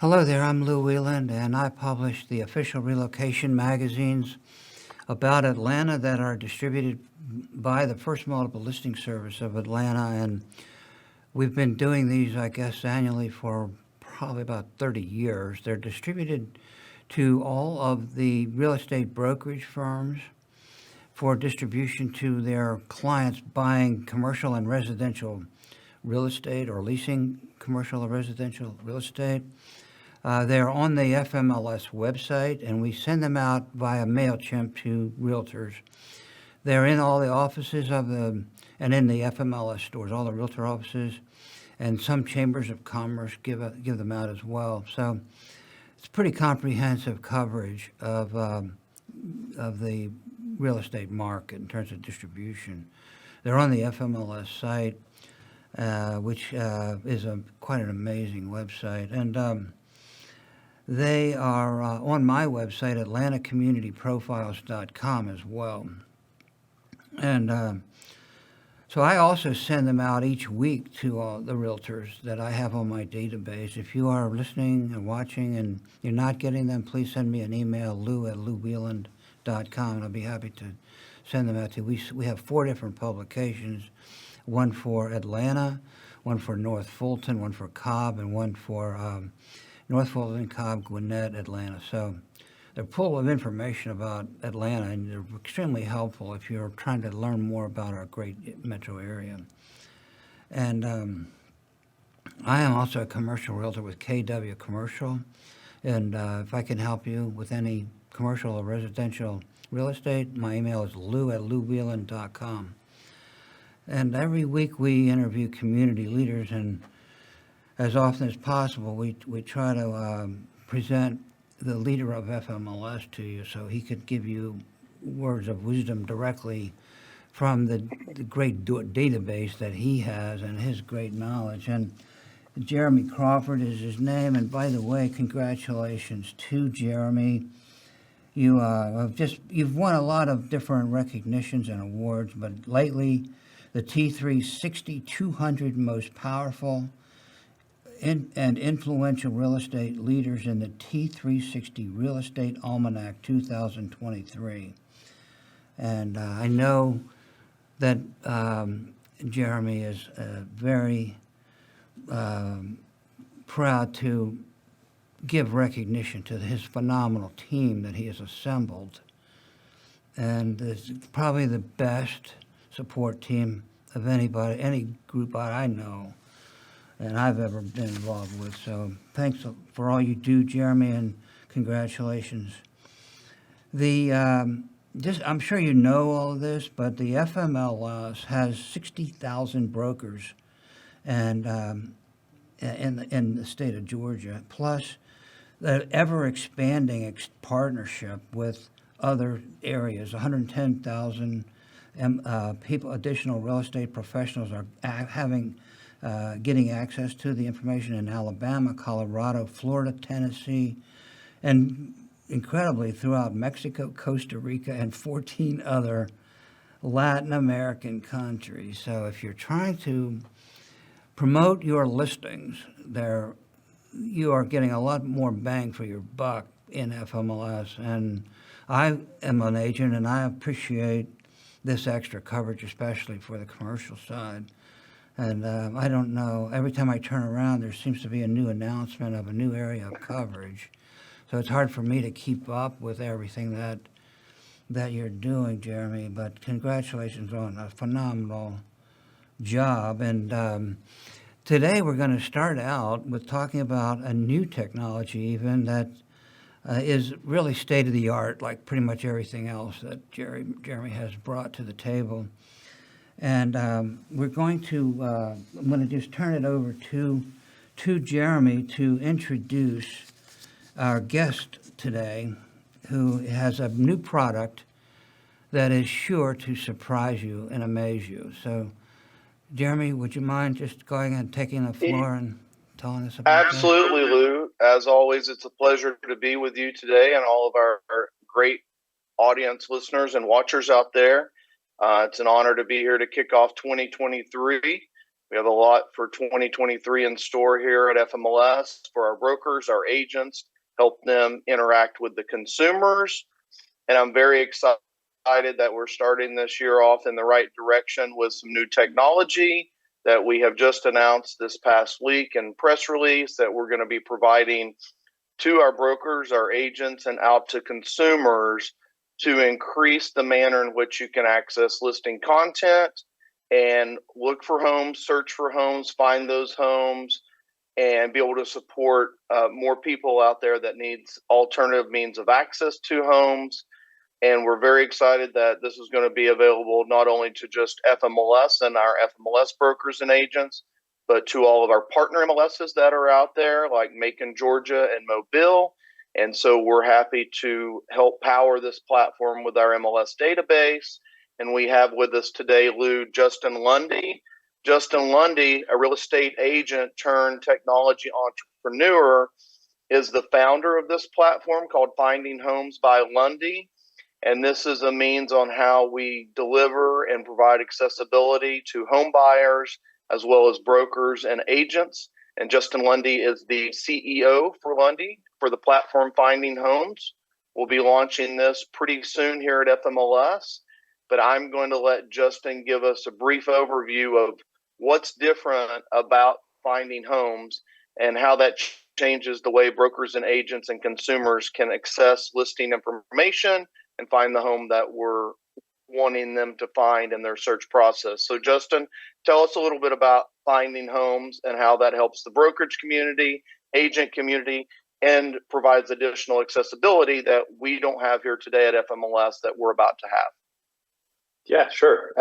Hello there, I'm Lou Wieland, and I publish the official relocation magazines about Atlanta that are distributed by the First Multiple Listing Service of Atlanta. And we've been doing these, I guess, annually for probably about 30 years. They're distributed to all of the real estate brokerage firms for distribution to their clients buying commercial and residential real estate or leasing commercial or residential real estate. They're on the FMLS website, and we send them out via MailChimp to realtors. They're in all the offices and in the FMLS stores, all the realtor offices, and some chambers of commerce give them out as well. So it's pretty comprehensive coverage of the real estate market in terms of distribution. They're on the FMLS site, which is quite an amazing website. And they are on my website, atlantacommunityprofiles.com, as well. And so I also send them out each week to all the realtors that I have on my database. If you are listening and watching and you're not getting them, please send me an email, lou@louwieland.com, and I'll be happy to send them out to you. We have 4 different publications, one for Atlanta, one for North Fulton, one for Cobb, and one for North Fulton, Cobb, Gwinnett, Atlanta. So they're full of information about Atlanta, and they're extremely helpful if you're trying to learn more about our great metro area. And I am also a commercial realtor with KW Commercial, and if I can help you with any commercial or residential real estate, my email is lou@louwieland.com. And every week we interview community leaders, and as often as possible, we try to present the leader of FMLS to you so he could give you words of wisdom directly from the great database that he has and his great knowledge. And Jeremy Crawford is his name. And by the way, congratulations to Jeremy. You've won a lot of different recognitions and awards, but lately the T360 200 most powerful and influential real estate leaders in the T360 Real Estate Almanac 2023. And I know that Jeremy is very proud to give recognition to his phenomenal team that he has assembled. And it's probably the best support team of any group I know and I've ever been involved with. So thanks for all you do, Jeremy, and congratulations. I'm sure you know all of this, but the FMLS has 60,000 brokers, and in the state of Georgia, plus the ever-expanding partnership with other areas. 110,000 people, additional real estate professionals are getting access to the information in Alabama, Colorado, Florida, Tennessee, and incredibly throughout Mexico, Costa Rica, and 14 other Latin American countries. So if you're trying to promote your listings, you are getting a lot more bang for your buck in FMLS. And I am an agent, and I appreciate this extra coverage, especially for the commercial side. And I don't know, every time I turn around, there seems to be a new announcement of a new area of coverage. So it's hard for me to keep up with everything that you're doing, Jeremy. But congratulations on a phenomenal job. And today we're going to start out with talking about a new technology even that is really state-of-the-art, like pretty much everything else that Jeremy has brought to the table. And I'm going to just turn it over to Jeremy to introduce our guest today, who has a new product that is sure to surprise you and amaze you. So, Jeremy, would you mind just going and taking the floor and telling us about that? Absolutely, Lou. As always, it's a pleasure to be with you today and all of our great audience listeners and watchers out there. It's an honor to be here to kick off 2023. We have a lot for 2023 in store here at FMLS for our brokers, our agents, help them interact with the consumers. And I'm very excited that we're starting this year off in the right direction with some new technology that we have just announced this past week in press release that we're going to be providing to our brokers, our agents, and out to consumers to increase the manner in which you can access listing content and look for homes, search for homes, find those homes, and be able to support more people out there that needs alternative means of access to homes. And we're very excited that this is going to be available not only to just FMLS and our FMLS brokers and agents, but to all of our partner MLSs that are out there, like Macon, Georgia, and Mobile. And so we're happy to help power this platform with our MLS database. And we have with us today, Lou, Justin Lundy. Justin Lundy, a real estate agent turned technology entrepreneur, is the founder of this platform called Finding Homes by Lundy. And this is a means on how we deliver and provide accessibility to home buyers as well as brokers and agents. And Justin Lundy is the CEO for Lundy for the platform Finding Homes. We'll be launching this pretty soon here at FMLS, but I'm going to let Justin give us a brief overview of what's different about Finding Homes and how that changes the way brokers and agents and consumers can access listing information and find the home that we're wanting them to find in their search process. So Justin, tell us a little bit about Finding Homes and how that helps the brokerage community, agent community, and provides additional accessibility that we don't have here today at FMLS that we're about to have. Yeah, sure.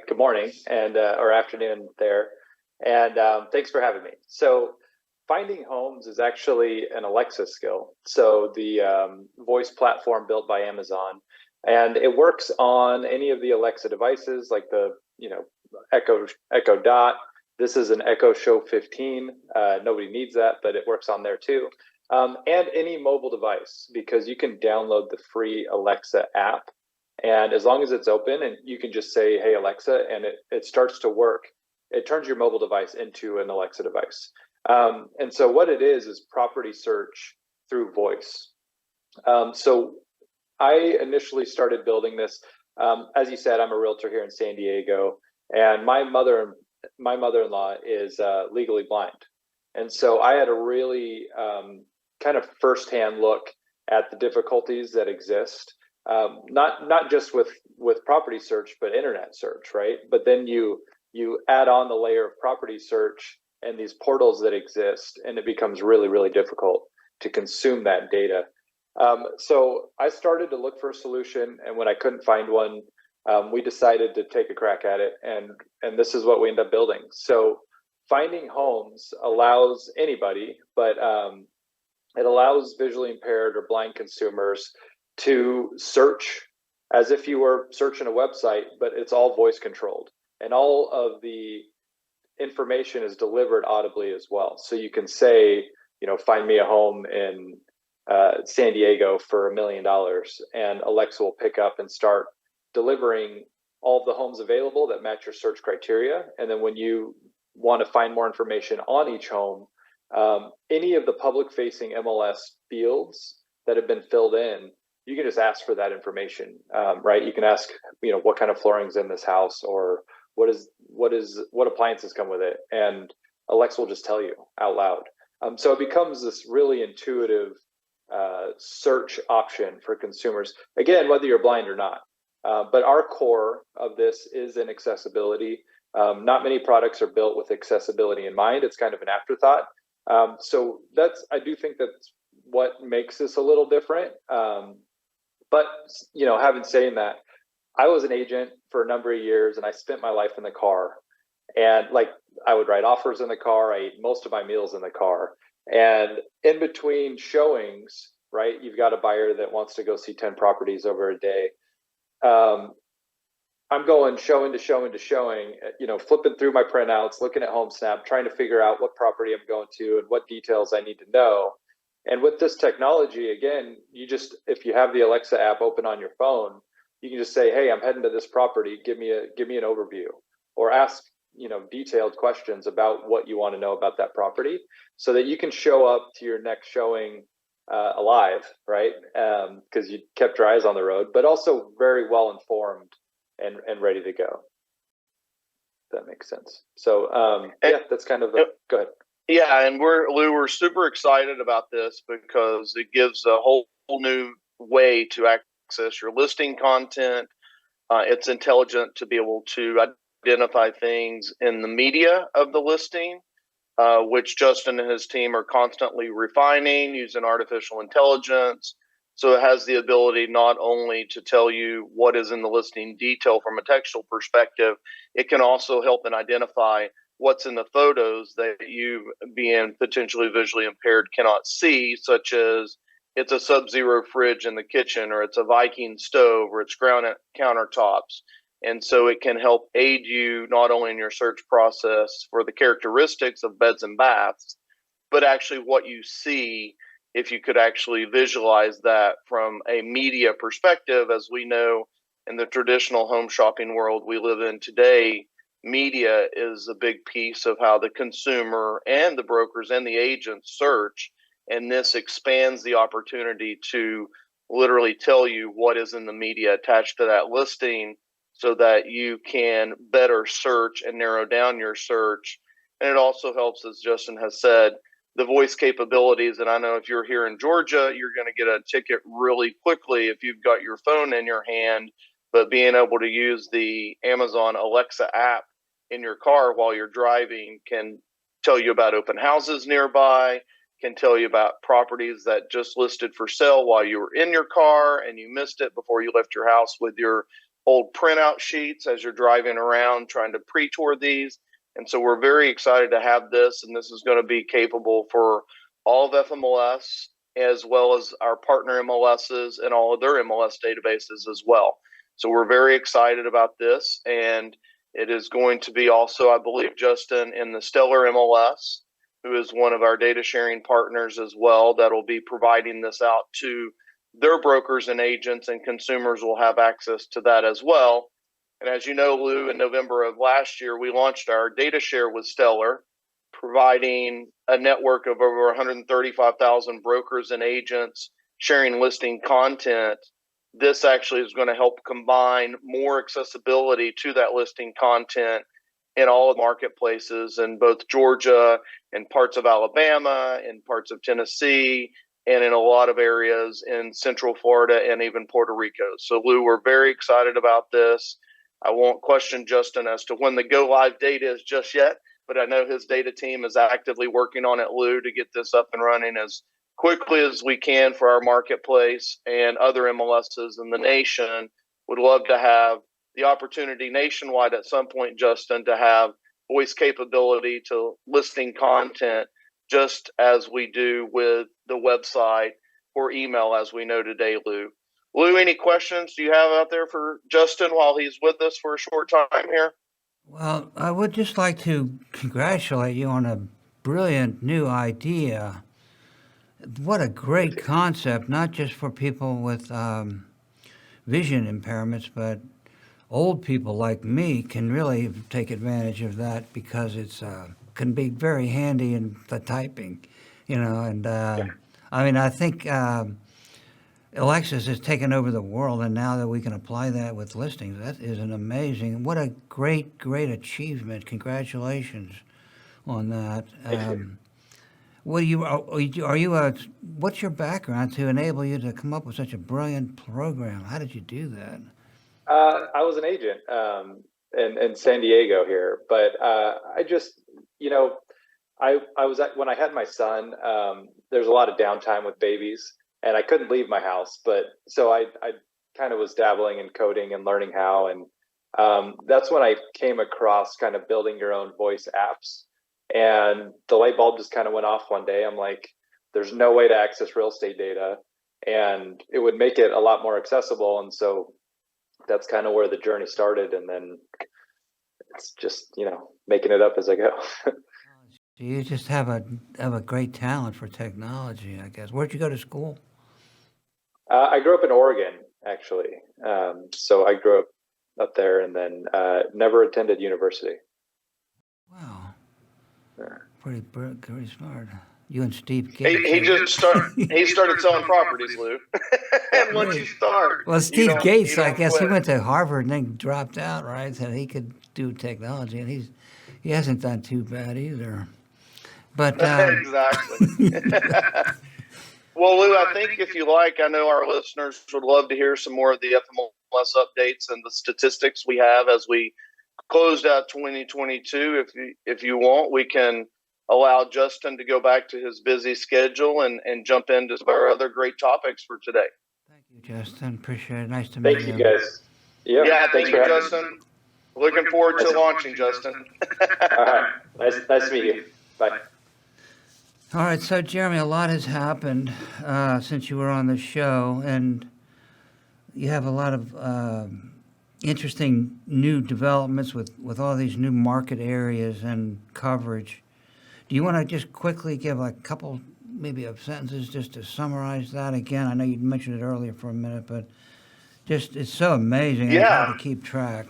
Good morning and or afternoon there. And thanks for having me. So Finding Homes is actually an Alexa skill. So the voice platform built by Amazon, and it works on any of the Alexa devices like the, Echo Dot. This is an Echo Show 15. Nobody needs that, but it works on there too. And any mobile device, because you can download the free Alexa app. And as long as it's open and you can just say, hey, Alexa, and it starts to work, it turns your mobile device into an Alexa device. And so what it is property search through voice. So I initially started building this. As you said, I'm a realtor here in San Diego, and my mother-in-law is legally blind. And so I had a really kind of firsthand look at the difficulties that exist, not just with property search, but internet search, right? But then you add on the layer of property search and these portals that exist, and it becomes really, really difficult to consume that data. So I started to look for a solution, and when I couldn't find one, we decided to take a crack at it, and this is what we ended up building. So Finding Homes allows anybody, but it allows visually impaired or blind consumers to search as if you were searching a website, but it's all voice controlled, and all of the information is delivered audibly as well. So you can say, find me a home in San Diego for $1 million, and Alexa will pick up and start delivering all of the homes available that match your search criteria. And then when you want to find more information on each home, any of the public facing MLS fields that have been filled in, you can just ask for that information, right? You can ask, what kind of flooring's in this house, or what appliances come with it, and Alexa will just tell you out loud. So it becomes this really intuitive search option for consumers. Again, whether you're blind or not. But our core of this is in accessibility. Not many products are built with accessibility in mind. It's kind of an afterthought. So I do think that's what makes this a little different. But having saying that, I was an agent for a number of years, and I spent my life in the car. And I would write offers in the car. I ate most of my meals in the car. And in between showings, right, you've got a buyer that wants to go see 10 properties over a day. I'm going showing to showing to showing, flipping through my printouts, looking at HomeSnap, trying to figure out what property I'm going to and what details I need to know. And with this technology, again, if you have the Alexa app open on your phone, you can just say, hey, I'm heading to this property. Give me an overview, or ask detailed questions about what you want to know about that property, so that you can show up to your next showing alive, right? Because you kept your eyes on the road, but also very well informed and ready to go. If that makes sense. So yeah, that's kind of go ahead. Yeah, and we're super excited about this because it gives a whole new way to access your listing content. It's intelligent to be able to identify things in the media of the listing, which Justin and his team are constantly refining using artificial intelligence. So it has the ability not only to tell you what is in the listing detail from a textual perspective, it can also help and identify what's in the photos that you, being potentially visually impaired, cannot see, such as it's a Sub-Zero fridge in the kitchen, or it's a Viking stove, or it's granite countertops. And so it can help aid you not only in your search process for the characteristics of beds and baths, but actually what you see, if you could actually visualize that from a media perspective. As we know, in the traditional home shopping world we live in today, media is a big piece of how the consumer and the brokers and the agents search. And this expands the opportunity to literally tell you what is in the media attached to that listing, so that you can better search and narrow down your search. And it also helps, as Justin has said, the voice capabilities. And I know if you're here in Georgia, you're going to get a ticket really quickly if you've got your phone in your hand. But being able to use the Amazon Alexa app in your car while you're driving can tell you about open houses nearby, can tell you about properties that just listed for sale while you were in your car and you missed it before you left your house with your old printout sheets as you're driving around trying to pre-tour these. And so we're very excited to have this, and this is going to be capable for all of FMLS, as well as our partner MLSs and all of their MLS databases as well. So we're very excited about this, and it is going to be also, I believe, Justin, in the Stellar MLS, who is one of our data sharing partners as well, that will be providing this out to their brokers and agents, and consumers will have access to that as well. And as you know, Lou, in November of last year, we launched our data share with Stellar, providing a network of over 135,000 brokers and agents sharing listing content. This actually is going to help combine more accessibility to that listing content in all of the marketplaces in both Georgia and parts of Alabama and parts of Tennessee, and in a lot of areas in Central Florida and even Puerto Rico. So, Lou, we're very excited about this. I won't question Justin as to when the go live date is just yet, but I know his data team is actively working on it, Lou, to get this up and running as quickly as we can for our marketplace. And other MLSs in the nation would love to have the opportunity nationwide at some point, Justin, to have voice capability to listing content, just as we do with the website or email, as we know today, Lou. Lou, any questions do you have out there for Justin while he's with us for a short time here? Well, I would just like to congratulate you on a brilliant new idea. What a great concept, not just for people with vision impairments, but old people like me can really take advantage of that, because it's can be very handy in the typing, and I mean, I think Alexis has taken over the world, and now that we can apply that with listings, that is an amazing, what a great achievement. Congratulations on that. What what's your background to enable you to come up with such a brilliant program? How did you do that? I was an agent in San Diego here, but I just, I was when I had my son, there's a lot of downtime with babies, and I couldn't leave my house. But so I kind of was dabbling in coding and learning how, and that's when I came across kind of building your own voice apps. And the light bulb just kind of went off one day. I'm like, there's no way to access real estate data, and it would make it a lot more accessible. And so that's kind of where the journey started. And then it's just, making it up as I go. You just have a great talent for technology, I guess. Where'd you go to school? I grew up in Oregon, actually. So I grew up there, and then never attended university. Pretty smart. You and Steve He, Gates. he just started selling properties, Lou. And once you start, Well, Steve you Gates, I don't guess he quit. went to Harvard and then dropped out, right? So he could do technology, and he hasn't done too bad either. But Exactly. Well, Lou, I think if you like, I know our listeners would love to hear some more of the FMLS updates and the statistics we have as we closed out 2022. If you want, we can allow Justin to go back to his busy schedule and jump into some of our other great topics for today. thank you, Justin. Appreciate it. Nice to meet Thank you, guys. Yeah, thank you, for having me. Justin. Looking forward to launching, Justin. All right. Nice to meet you. Bye. All right, so Jeremy, a lot has happened since you were on the show, and you have a lot of interesting new developments with all these new market areas and coverage. Do you want to just quickly give a couple, maybe of sentences just to summarize that again? I know you mentioned it earlier for a minute, but just it's so amazing and it's hard to keep track.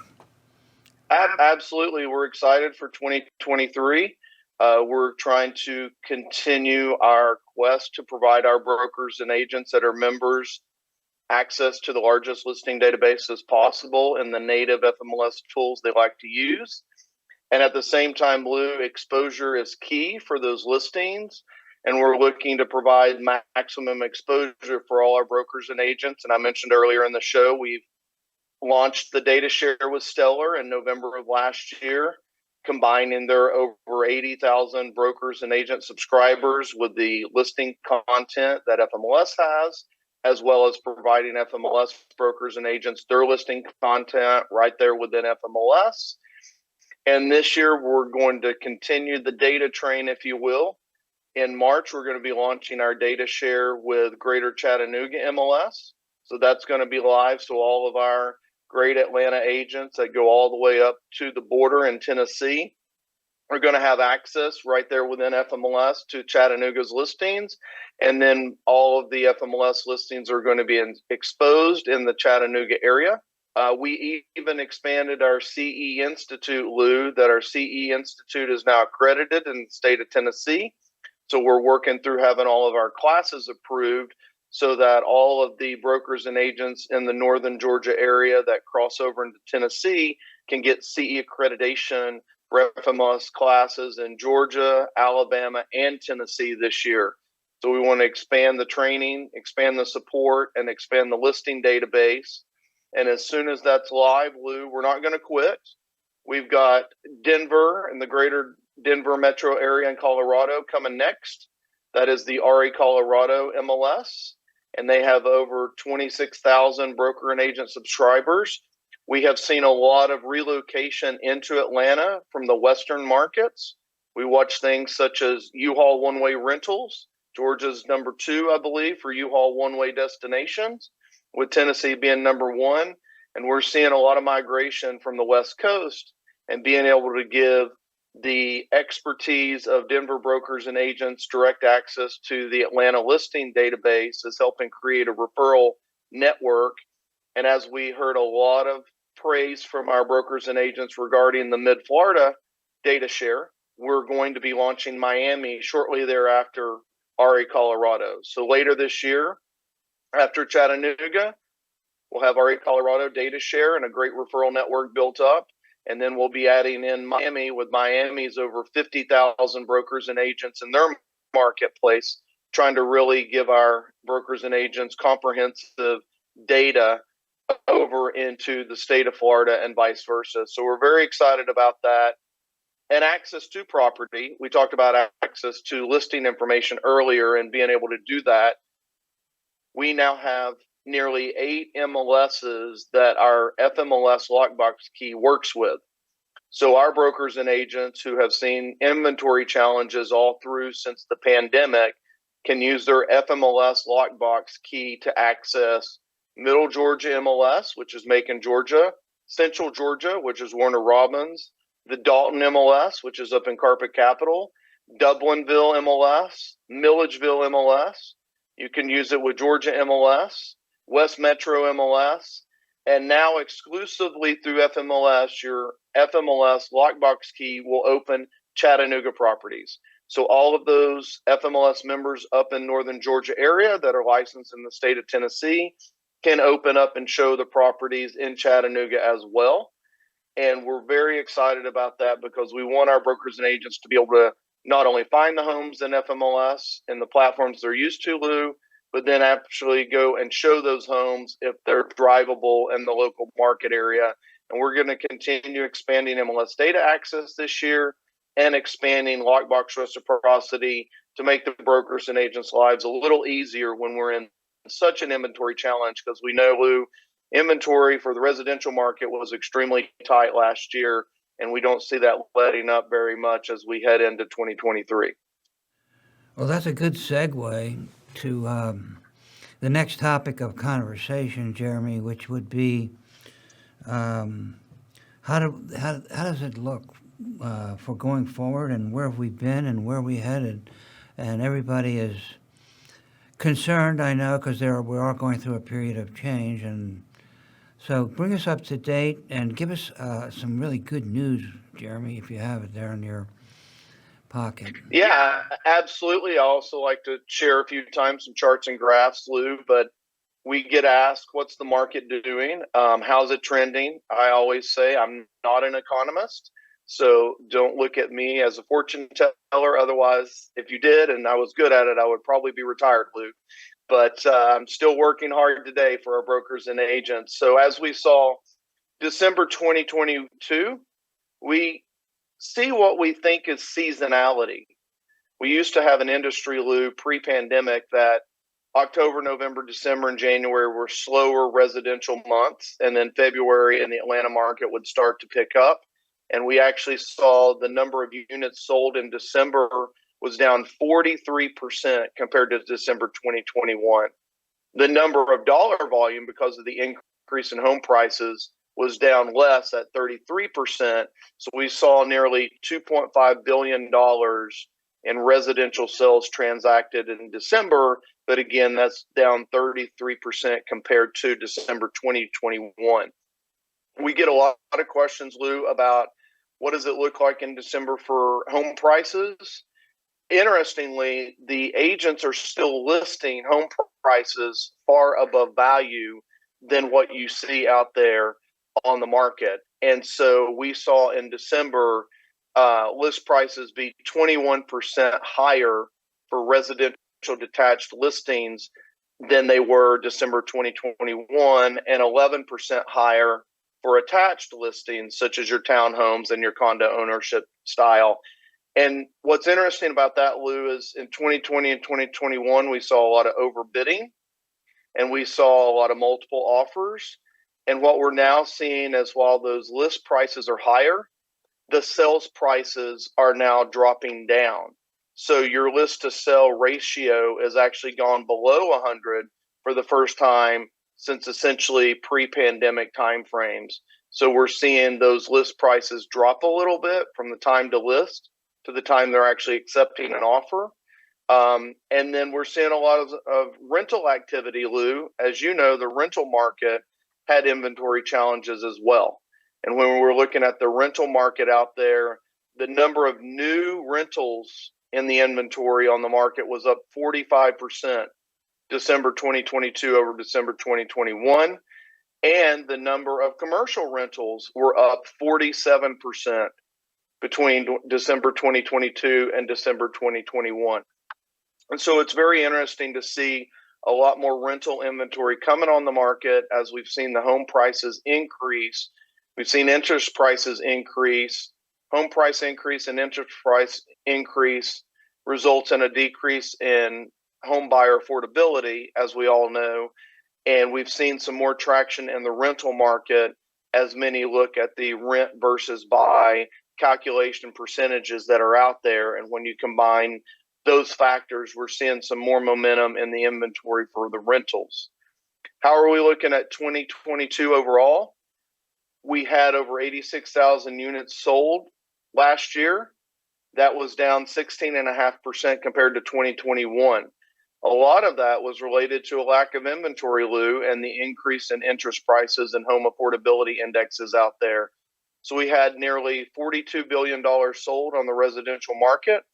Absolutely. We're excited for 2023. We're trying to continue our quest to provide our brokers and agents that are members access to the largest listing database as possible and the native FMLS tools they like to use. And at the same time, Lou, exposure is key for those listings. And we're looking to provide maximum exposure for all our brokers and agents. And I mentioned earlier in the show, we've launched the data share with Stellar in November of last year, combining their over 80,000 brokers and agent subscribers with the listing content that FMLS has, as well as providing FMLS brokers and agents their listing content right there within FMLS. And this year, we're going to continue the data train, if you will. In March, we're going to be launching our data share with Greater Chattanooga MLS. So that's going to be live. So all of our great Atlanta agents that go all the way up to the border in Tennessee are going to have access right there within FMLS to Chattanooga's listings. And then all of the FMLS listings are going to be exposed in the Chattanooga area. We even expanded our CE Institute, Lou, that our CE Institute is now accredited in the state of Tennessee. So we're working through having all of our classes approved so that all of the brokers and agents in the northern Georgia area that cross over into Tennessee can get CE accreditation for FMLS classes in Georgia, Alabama, and Tennessee this year. So we want to expand the training, expand the support, and expand the listing database. And as soon as that's live, Lou, we're not going to quit. We've got Denver and the greater Denver metro area in Colorado coming next. That is the RE Colorado MLS. And they have over 26,000 broker and agent subscribers. We have seen a lot of relocation into Atlanta from the Western markets. We watch things such as U-Haul one-way rentals. Georgia's number 2, I believe, for U-Haul one-way destinations, with Tennessee being number 1. And we're seeing a lot of migration from the West Coast, and being able to give the expertise of Denver brokers and agents direct access to the Atlanta listing database is helping create a referral network. And as we heard a lot of praise from our brokers and agents regarding the Mid-Florida data share, we're going to be launching Miami shortly thereafter, RE Colorado. So later this year, after Chattanooga, we'll have RE Colorado data share and a great referral network built up. And then we'll be adding in Miami with Miami's over 50,000 brokers and agents in their marketplace, trying to really give our brokers and agents comprehensive data over into the state of Florida and vice versa. So we're very excited about that. And access to property. We talked about access to listing information earlier and being able to do that. We now have nearly 8 MLSs that our FMLS lockbox key works with. So our brokers and agents who have seen inventory challenges all through since the pandemic can use their FMLS lockbox key to access Middle Georgia MLS, which is Macon, Georgia, Central Georgia, which is Warner Robins, the Dalton MLS, which is up in Carpet Capital, Dublinville MLS, Milledgeville MLS. You can use it with Georgia MLS, West Metro MLS, and now exclusively through FMLS, your FMLS lockbox key will open Chattanooga properties. So all of those FMLS members up in northern Georgia area that are licensed in the state of Tennessee can open up and show the properties in Chattanooga as well. And we're very excited about that because we want our brokers and agents to be able to not only find the homes in FMLS and the platforms they're used to, Lou, but then actually go and show those homes if they're drivable in the local market area. And we're going to continue expanding MLS data access this year and expanding lockbox reciprocity to make the brokers and agents' lives a little easier when we're in such an inventory challenge, because we know, Lou, inventory for the residential market was extremely tight last year, and we don't see that letting up very much as we head into 2023. Well, that's a good segue to the next topic of conversation, Jeremy, which would be how does it look for going forward, and where have we been and where are we headed? And everybody is concerned, I know, because we are going through a period of change. And so bring us up to date and give us some really good news, Jeremy, if you have it there in your pocket. Yeah, absolutely. I also like to share a few times some charts and graphs, Lou, but we get asked, what's the market doing? How's it trending? I always say I'm not an economist, so don't look at me as a fortune teller. Otherwise, if you did and I was good at it, I would probably be retired, Lou. But I'm still working hard today for our brokers and agents. So as we saw December 2022, we see what we think is seasonality. We used to have an industry, Lou, pre-pandemic that October, November, December, and January were slower residential months. And then February in the Atlanta market would start to pick up. And we actually saw the number of units sold in December was down 43% compared to December 2021. The number of dollar volume, because of the increase in home prices, was down less at 33%. So we saw nearly $2.5 billion in residential sales transacted in December. But again, that's down 33% compared to December 2021. We get a lot of questions, Lou, about what does it look like in December for home prices. Interestingly, the agents are still listing home prices far above value than what you see out there on the market. And so we saw in December list prices be 21% higher for residential detached listings than they were December 2021, and 11% higher for attached listings, such as your townhomes and your condo ownership style. And what's interesting about that, Lou, is in 2020 and 2021, we saw a lot of overbidding and we saw a lot of multiple offers. And what we're now seeing is, while those list prices are higher, the sales prices are now dropping down. So your list to sell ratio has actually gone below 100 for the first time since essentially pre-pandemic timeframes. So we're seeing those list prices drop a little bit from the time to list to the time they're actually accepting an offer. And then we're seeing a lot of rental activity, Lou. As you know, the rental market had inventory challenges as well. And when we're looking at the rental market out there, the number of new rentals in the inventory on the market was up 45% December 2022 over December 2021. And the number of commercial rentals were up 47% between December 2022 and December 2021. And so it's very interesting to see a lot more rental inventory coming on the market as we've seen the home prices increase. We've seen interest prices increase. Home price increase and interest price increase results in a decrease in home buyer affordability, as we all know. And we've seen some more traction in the rental market as many look at the rent versus buy calculation percentages that are out there. And when you combine those factors, we're seeing some more momentum in the inventory for the rentals. How are we looking at 2022 overall? We had over 86,000 units sold last year. That was down 16.5% compared to 2021. A lot of that was related to a lack of inventory, Lou, and the increase in interest prices and home affordability indexes out there. So we had nearly $42 billion sold on the residential market.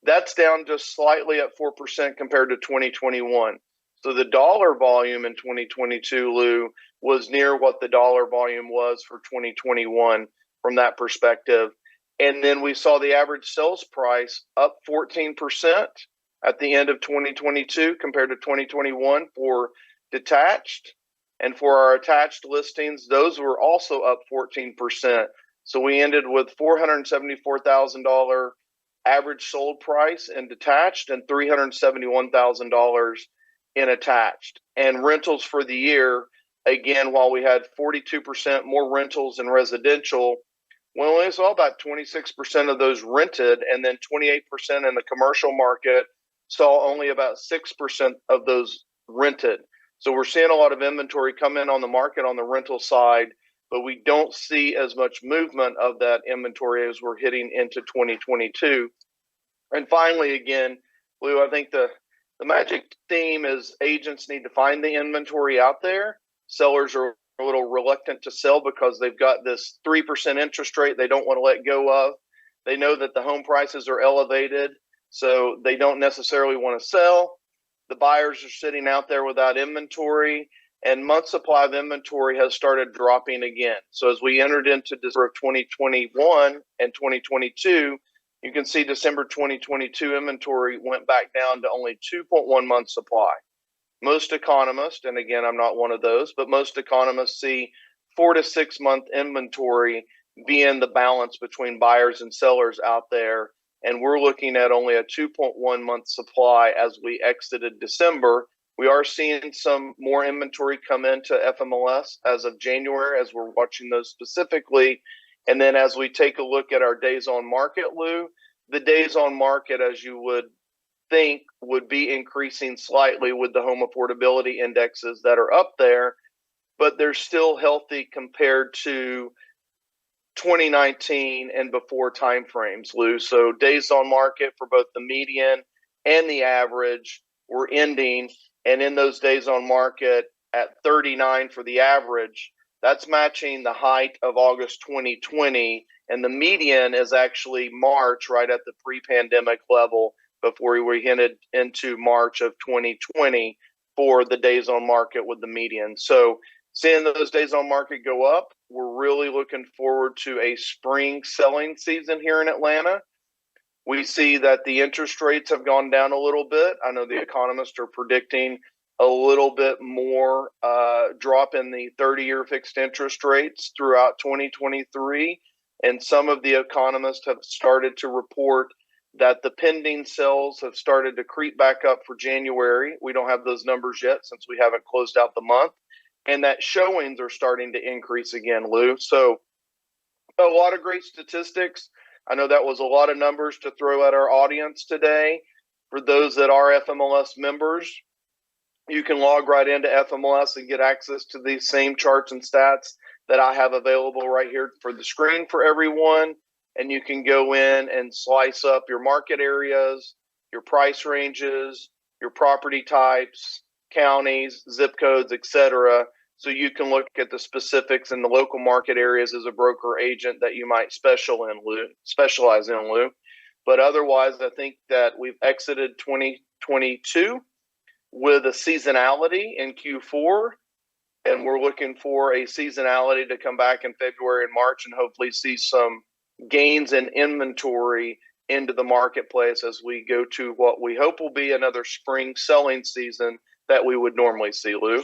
That's down just slightly at 4% compared to 2021. So the dollar volume in 2022, Lou, was near what the dollar volume was for 2021 from that perspective. And then we saw the average sales price up 14% at the end of 2022 compared to 2021 for detached. And for our attached listings, those were also up 14%. So we ended with $474,000 average sold price in detached and $371,000 in attached. And rentals for the year, again, while we had 42% more rentals in residential, we only saw about 26% of those rented, and then 28% in the commercial market saw only about 6% of those rented. So we're seeing a lot of inventory come in on the market on the rental side, but we don't see as much movement of that inventory as we're hitting into 2022. And finally, again, Lou, I think the magic theme is agents need to find the inventory out there. Sellers are a little reluctant to sell because they've got this 3% interest rate they don't want to let go of. They know that the home prices are elevated, so they don't necessarily want to sell. The buyers are sitting out there without inventory, and month supply of inventory has started dropping again. So as we entered into December of 2021 and 2022, you can see December 2022 inventory went back down to only 2.1 months supply. Most economists, and again, I'm not one of those, but most economists see 4 to 6 month inventory being the balance between buyers and sellers out there. And we're looking at only a 2.1 month supply as we exited December. We are seeing some more inventory come into FMLS as of January, as we're watching those specifically. And then as we take a look at our days on market, Lou, the days on market, as you would think, would be increasing slightly with the home affordability indexes that are up there, but they're still healthy compared to 2019 and before timeframes, Lou. So days on market for both the median and the average were ending, and in those days on market at 39 for the average, that's matching the height of August 2020, and the median is actually March, right at the pre-pandemic level before we headed into March of 2020 for the days on market with the median. So seeing those days on market go up, we're really looking forward to a spring selling season here in Atlanta. We see that the interest rates have gone down a little bit. I know the economists are predicting a little bit more drop in the 30-year fixed interest rates throughout 2023. And some of the economists have started to report that the pending sales have started to creep back up for January. We don't have those numbers yet since we haven't closed out the month. And that showings are starting to increase again, Lou. So a lot of great statistics. I know that was a lot of numbers to throw at our audience today. For those that are FMLS members, you can log right into FMLS and get access to these same charts and stats that I have available right here for the screen for everyone. And you can go in and slice up your market areas, your price ranges, your property types, counties, zip codes, etc. So you can look at the specifics in the local market areas as a broker agent that you might specialize in, Lou. But otherwise, I think that we've exited 2022 with a seasonality in Q4, and we're looking for a seasonality to come back in February and March and hopefully see some gains in inventory into the marketplace as we go to what we hope will be another spring selling season that we would normally see, Lou.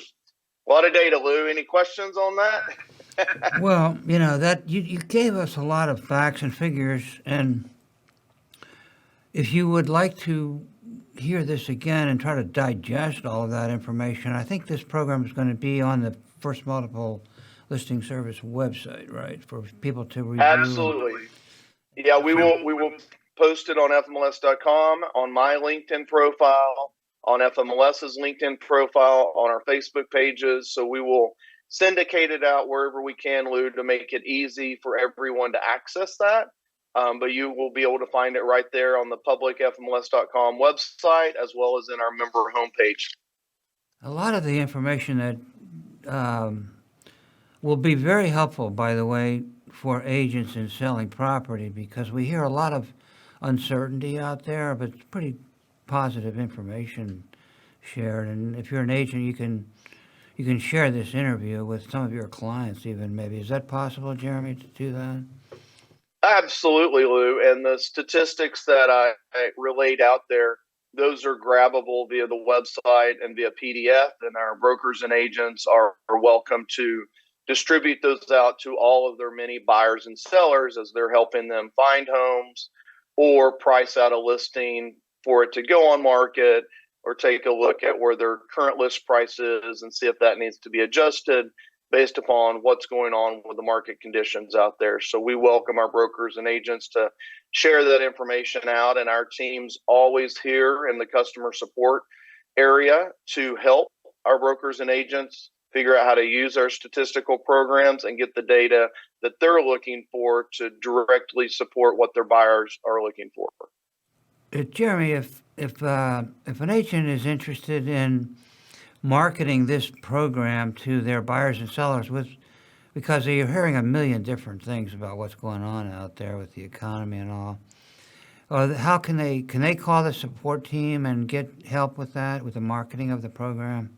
A lot of data, Lou. Any questions on that? Well, you know, that you gave us a lot of facts and figures, and if you would like to hear this again and try to digest all of that information, I think this program is going to be on the First Multiple Listing Service website, right, for people to review. Absolutely. Yeah, we will post it on FMLS.com, on my LinkedIn profile, on FMLS's LinkedIn profile, on our Facebook pages. So we will syndicate it out wherever we can, Lou, to make it easy for everyone to access that. But you will be able to find it right there on the public FMLS.com website, as well as in our member homepage. A lot of the information that will be very helpful, by the way, for agents in selling property? Because we hear a lot of uncertainty out there, but it's pretty positive information shared. And if you're an agent, you can share this interview with some of your clients even maybe. Is that possible, Jeremy, to do that? Absolutely, Lou. And the statistics that I relayed out there, those are grabbable via the website and via PDF. And our brokers and agents are welcome to distribute those out to all of their many buyers and sellers as they're helping them find homes or price out a listing for it to go on market, or take a look at where their current list price is and see if that needs to be adjusted based upon what's going on with the market conditions out there. So we welcome our brokers and agents to share that information out, and our team's always here in the customer support area to help our brokers and agents figure out how to use our statistical programs and get the data that they're looking for to directly support what their buyers are looking for. Jeremy, if an agent is interested in marketing this program to their buyers and sellers, because you're hearing a million different things about what's going on out there with the economy and all, how can they call the support team and get help with that, with the marketing of the program?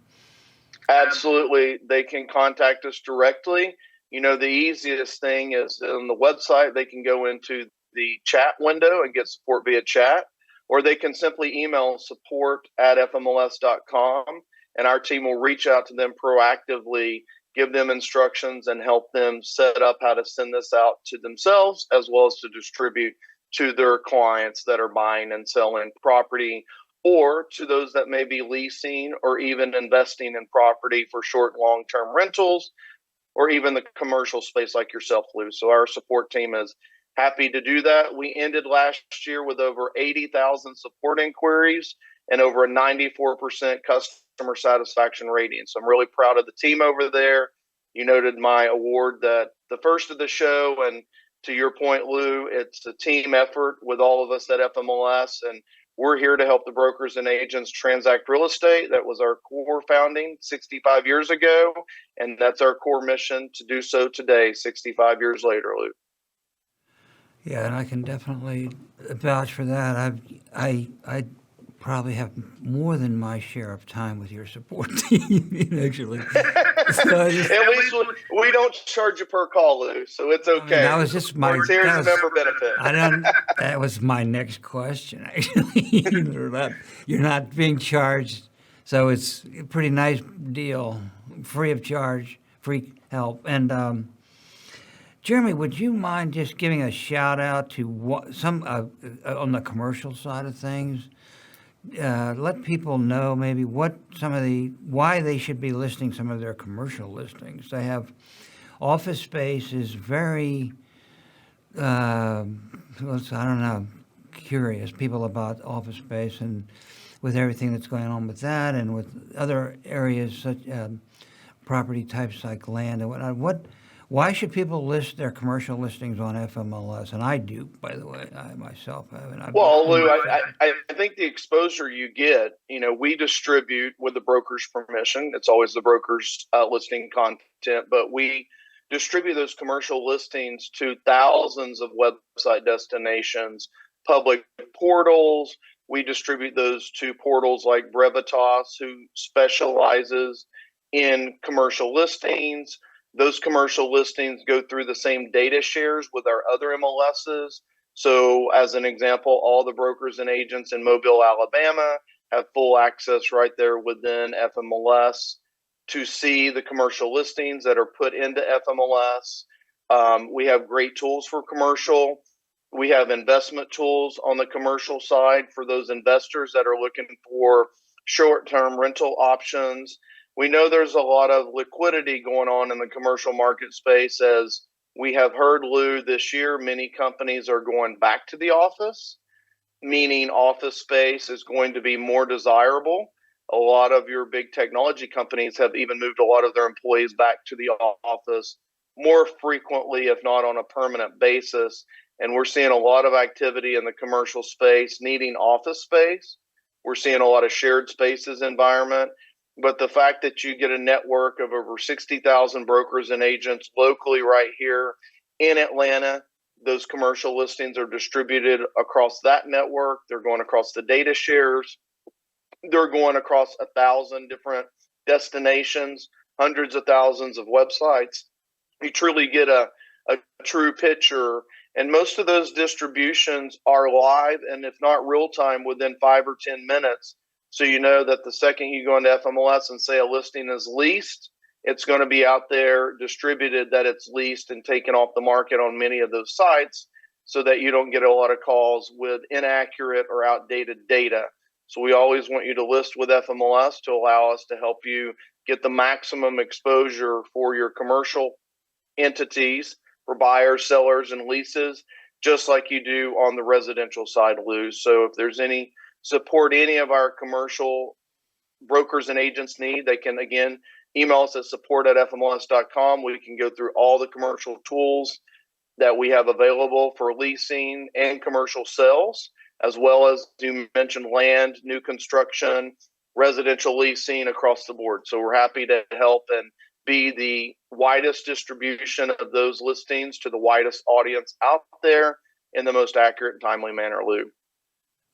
Absolutely. They can contact us directly. The easiest thing is on the website, they can go into the chat window and get support via chat, or they can simply email support@fmls.com, and our team will reach out to them proactively, give them instructions, and help them set up how to send this out to themselves as well as to distribute to their clients that are buying and selling property, or to those that may be leasing or even investing in property for short and long-term rentals, or even the commercial space like yourself, Lou. So our support team is happy to do that. We ended last year with over 80,000 support inquiries and over a 94% customer satisfaction rating. So I'm really proud of the team over there. You noted my award that the first of the show, and to your point, Lou, it's a team effort with all of us at FMLS, and we're here to help the brokers and agents transact real estate. That was our core founding 65 years ago, and that's our core mission to do so today, 65 years later, Lou. Yeah, and I can definitely vouch for that. I probably have more than my share of time with your support team, actually. So At least we don't charge you per call, Lou, so it's okay. I mean, that was just my. Here's a member benefit. That was my next question. Actually, you're not being charged, so it's a pretty nice deal, free of charge, free help. And Jeremy, would you mind just giving a shout out to some on the commercial side of things? Let people know maybe why they should be listing some of their commercial listings. They have office space is very, I don't know, curious people about office space, and with everything that's going on with that and with other areas such property types like land and whatnot. Why should people list their commercial listings on FMLS? And I do, by the way, I myself have. Well, Lou, I think the exposure you get, we distribute with the broker's permission. It's always the broker's listing content, but we distribute those commercial listings to thousands of website destinations, public portals. We distribute those to portals like Brevitas, who specializes in commercial listings. Those commercial listings go through the same data shares with our other MLSs. So as an example, all the brokers and agents in Mobile, Alabama have full access right there within FMLS to see the commercial listings that are put into FMLS. We have great tools for commercial. We have investment tools on the commercial side for those investors that are looking for short-term rental options. We know there's a lot of liquidity going on in the commercial market space. As we have heard, Lou, this year, many companies are going back to the office, meaning office space is going to be more desirable. A lot of your big technology companies have even moved a lot of their employees back to the office more frequently, if not on a permanent basis. And we're seeing a lot of activity in the commercial space needing office space. We're seeing a lot of shared spaces environment. But the fact that you get a network of over 60,000 brokers and agents locally right here in Atlanta. Those commercial listings are distributed across that network. They're going across the data shares. They're going across 1,000 different destinations, hundreds of thousands of websites. You truly get a true picture. And most of those distributions are live, and if not real time, within 5 or 10 minutes. So you know that the second you go into FMLS and say a listing is leased, it's going to be out there distributed that it's leased and taken off the market on many of those sites, so that you don't get a lot of calls with inaccurate or outdated data. So we always want you to list with FMLS to allow us to help you get the maximum exposure for your commercial entities, for buyers, sellers, and leases, just like you do on the residential side, Lou. So if there's any support any of our commercial brokers and agents need, they can, again, email us at support@fmls.com. We can go through all the commercial tools that we have available for leasing and commercial sales, as well as you mentioned land, new construction, residential leasing across the board. So we're happy to help and be the widest distribution of those listings to the widest audience out there in the most accurate and timely manner, Lou.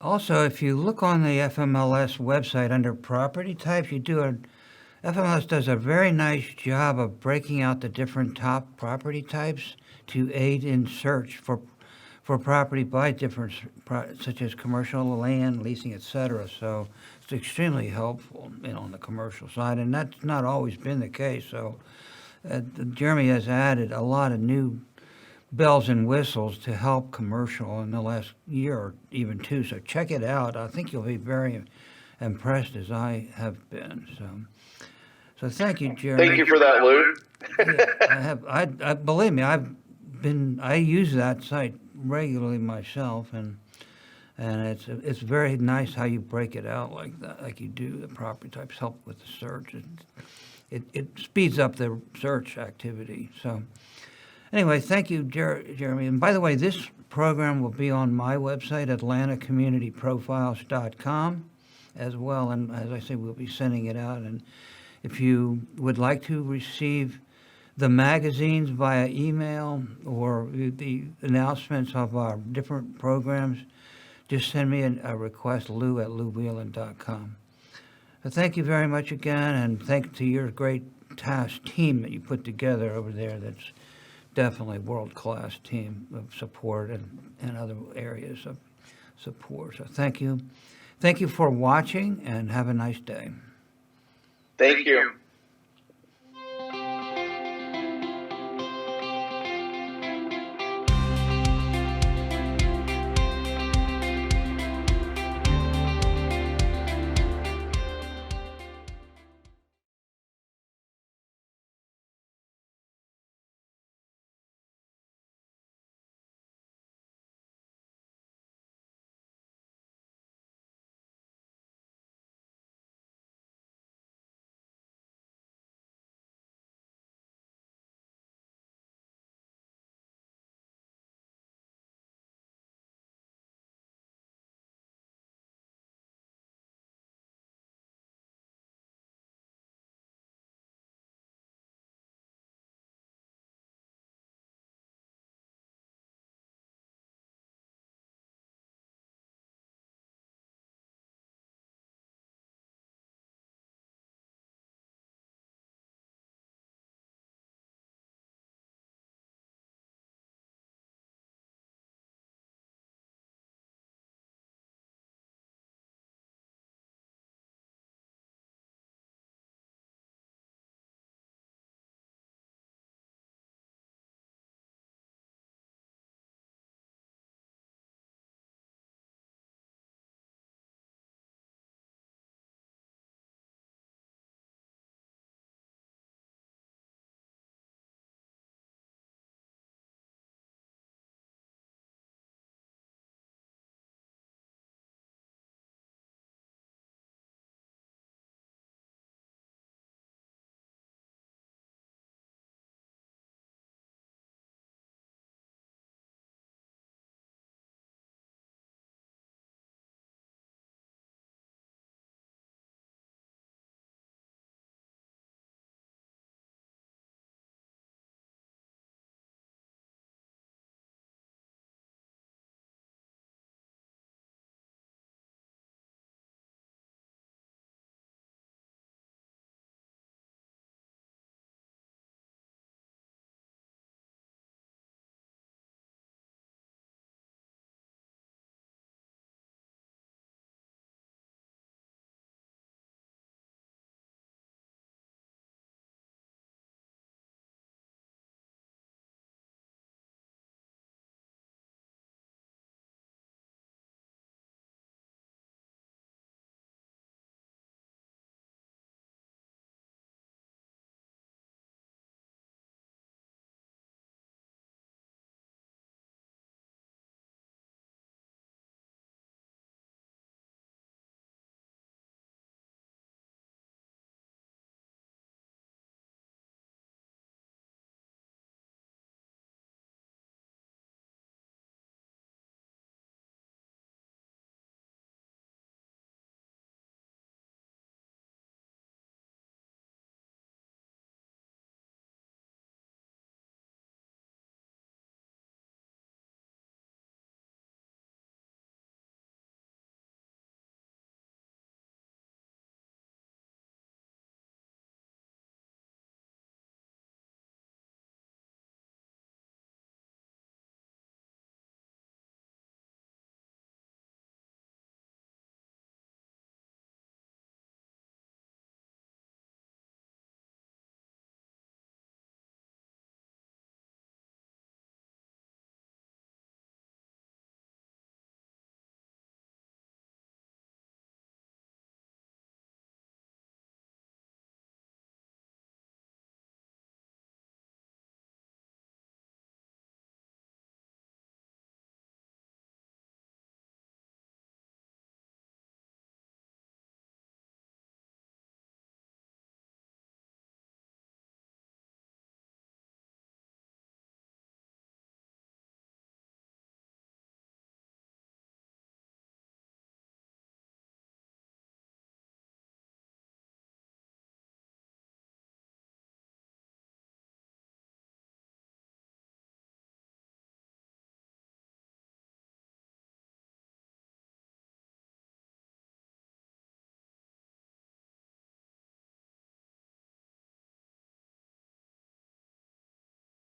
Also, if you look on the FMLS website under property types, FMLS does a very nice job of breaking out the different top property types to aid in search for property by different, such as commercial, land, leasing, etc. So it's extremely helpful, on the commercial side, and that's not always been the case. So Jeremy has added a lot of new bells and whistles to help commercial in the last year or even two. So check it out. I think you'll be very impressed, as I have been. So thank you, Jeremy. Thank you for that, Lou. I believe me, I use that site regularly myself, and it's very nice how you break it out like that, like you do. The property types help with the search. It speeds up the search activity. So anyway, thank you, Jeremy. And by the way, this program will be on my website, atlantacommunityprofiles.com, as well. And as I say, we'll be sending it out. And if you would like to receive the magazines via email or the announcements of our different programs, just send me a request, lou@louwieland.com. So thank you very much again, and thank to your great task team that you put together over there. That's definitely a world-class team of support and other areas of support. So thank you. Thank you for watching, and have a nice day. Thank you.